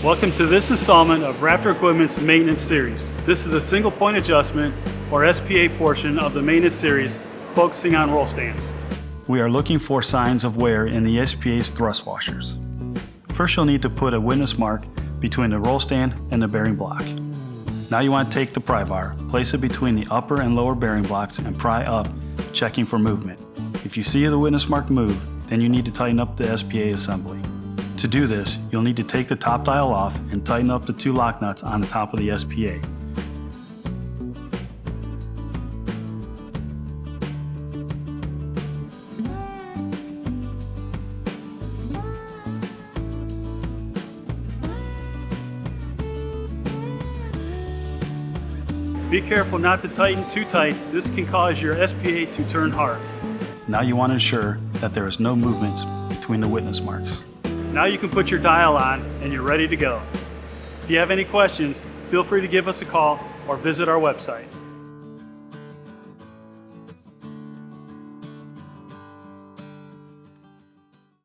Welcome to this installment of Rafter Equipment's maintenance series. This is a single point adjustment or SPA portion of the maintenance series focusing on roll stands. We are looking for signs of wear in the SPA's thrust washers. First, you'll need to put a witness mark between the roll stand and the bearing block. Now you want to take the pry bar, place it between the upper and lower bearing blocks and pry up, checking for movement. If you see the witness mark move, then you need to tighten up the SPA assembly. To do this, you'll need to take the top dial off and tighten up the two lock nuts on the top of the SPA. Be careful not to tighten too tight. This can cause your SPA to turn hard. Now you want to ensure that there is no movements between the witness marks. Now you can put your dial on and you're ready to go. If you have any questions, feel free to give us a call or visit our website.